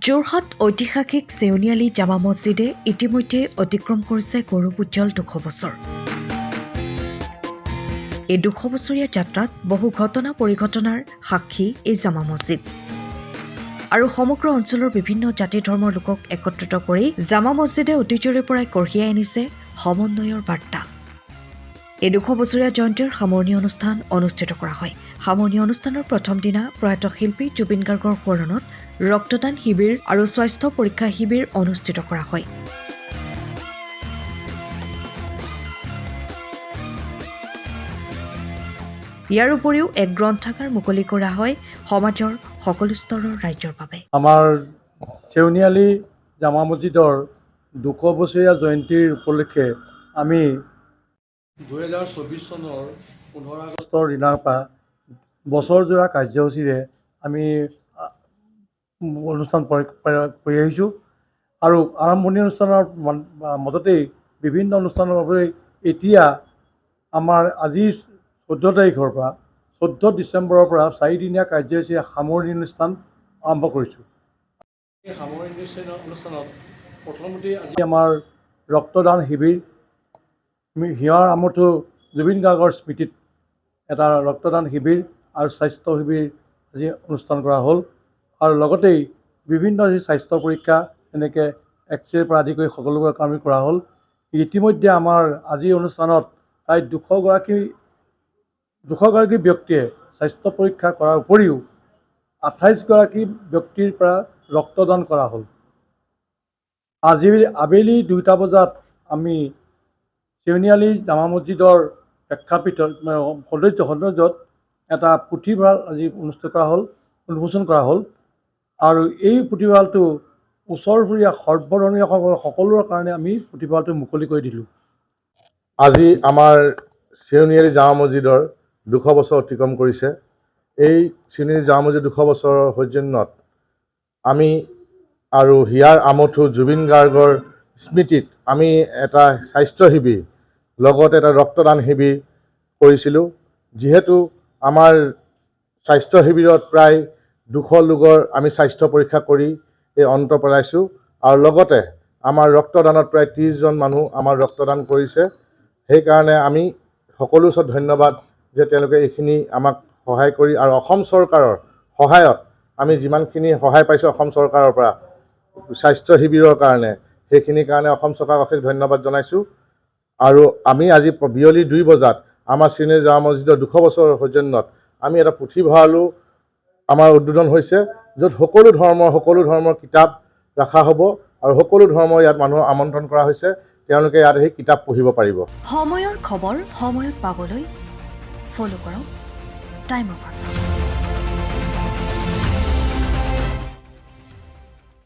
যোৰহাট ঐতিহাসিক চেউনিয়ালী জামা মছজিদে ইতিমধ্যে অতিক্ৰম কৰিছে গৌৰৱোজ্জ্বল 200 বছৰ। এই 200 বছৰীয়া যাত্ৰাত বহু ঘটনা পৰিঘটনাৰ সাক্ষী এই জামা মছজিদ। আৰু সমগ্ৰ অঞ্চলৰ বিভিন্ন জাতি ধৰ্মৰ লোকক একত্ৰিত কৰি জামা মছজিদে অতীজৰে পৰাই কঢ়িয়াই আনিছে সমন্বয়ৰ বাৰ্তা। এই 200 বছৰীয়া জয়ন্তীৰ সামৰণি অনুষ্ঠান অনুষ্ঠিত কৰা হয়। সামৰণি অনুষ্ঠানৰ প্ৰথম দিনা প্ৰয়াত শিল্পী জুবিন গাৰ্গৰ সোঁৱৰণত ৰক্তদান শিবিৰ আৰু স্বাস্থ্য পৰীক্ষা শিবিৰ অনুষ্ঠিত কৰা হয়। ইয়াৰ উপৰিও এক গ্ৰন্থাগাৰ মুকলি কৰা হয় সমাজৰ সকলো স্তৰৰ ৰাইজৰ বাবে। আমাৰ চেউনিয়ালী জামা মছজিদৰ 200 বছৰীয়া জয়ন্তীৰ উপলক্ষে আমি 2024 চনৰ 15 আগষ্টৰ দিনাৰ পৰা বছৰজোৰা কাৰ্যসূচীৰে আমি অনুষ্ঠান কৰি আহিছোঁ আৰু আৰম্ভণি অনুষ্ঠানৰ মদতেই বিভিন্ন অনুষ্ঠানৰ বাবে এতিয়া আমাৰ আজি 14 তাৰিখৰ পৰা 14 ডিচেম্বৰৰ পৰা 4দিনীয়া কাৰ্যসূচীৰে সামৰণি অনুষ্ঠান আৰম্ভ কৰিছোঁ। এই সামৰণি অনুষ্ঠানত প্ৰথমতেই আজি আমাৰ ৰক্তদান শিবিৰ, হিয়াৰ আমঠু জুবিন গাৰ্গৰ স্মৃতিত এটা ৰক্তদান শিবিৰ আৰু স্বাস্থ্য শিবিৰ আজি অনুষ্ঠান কৰা হ'ল। আৰু লগতেই বিভিন্ন যি স্বাস্থ্য পৰীক্ষা এনেকৈ এক্সৰেৰ পৰা আদি কৰি সকলোবোৰ কাম কৰা হ'ল। ইতিমধ্যে আমাৰ আজিৰ অনুষ্ঠানত প্ৰায় 200গৰাকী ব্যক্তিয়ে স্বাস্থ্য পৰীক্ষা কৰাৰ উপৰিও 28গৰাকী ব্যক্তিৰ পৰা ৰক্তদান কৰা হ'ল। আজি আবেলি 2টা বজাত আমি চেউনিয়ালী জামা মছজিদৰ প্ৰেক্ষাপটত সৌন্দৰ্যত এটা পুথিভঁৰাল আজি উন্মোচন কৰা হ'ল আৰু এই পুথিভঁৰালটো ওচৰচুবুৰীয়া সৰ্বধৰ্মীয় সকলোৰে কাৰণে আমি পুথিভঁৰালটো মুকলি কৰি দিলোঁ। আজি আমাৰ চেউনিয়ালী জামা মছজিদৰ 200 বছৰ অতিক্ৰম কৰিছে। এই চেউনিয়ালী জামা মছজিদ 200 বছৰৰ সৌজন্যত আমি আৰু হিয়াৰ আমঠু জুবিন গাৰ্গৰ স্মৃতিত আমি এটা স্বাস্থ্য শিবিৰ লগতে এটা ৰক্তদান শিবিৰ কৰিছিলোঁ। যিহেতু আমাৰ স্বাস্থ্য শিবিৰত প্ৰায় 200 লোকৰ আমি স্বাস্থ্য পৰীক্ষা কৰি এই অন্ত পেলাইছোঁ আৰু লগতে আমাৰ ৰক্তদানত প্ৰায় 30জন মানুহ আমাৰ ৰক্তদান কৰিছে। সেইকাৰণে আমি সকলো ওচৰত ধন্যবাদ যে তেওঁলোকে এইখিনি আমাক সহায় কৰি আৰু অসম চৰকাৰৰ সহায়ত আমি যিমানখিনি সহায় পাইছোঁ অসম চৰকাৰৰ পৰা স্বাস্থ্য শিবিৰৰ কাৰণে, সেইখিনিৰ কাৰণে অসম চৰকাৰক অশেষ ধন্যবাদ জনাইছোঁ। আৰু আমি আজি বিয়লি 2 বজাত আমাৰ চেউনিয়ালী জামা মছজিদৰ 200 বছৰৰ সৌজন্যত আমি এটা পুথিভঁৰালো আমাৰ উদ্বোধন হৈছে, য'ত সকলো ধৰ্মৰ কিতাপ ৰখা হ'ব আৰু সকলো ধৰ্মৰ ইয়াত মানুহক আমন্ত্ৰণ কৰা হৈছে। তেওঁলোকে ইয়াত সেই কিতাপ পঢ়িব পাৰিব। সময়ৰ খবৰ সময়ত পাবলৈ ফ'ল' কৰক টাইম অফ আছাম।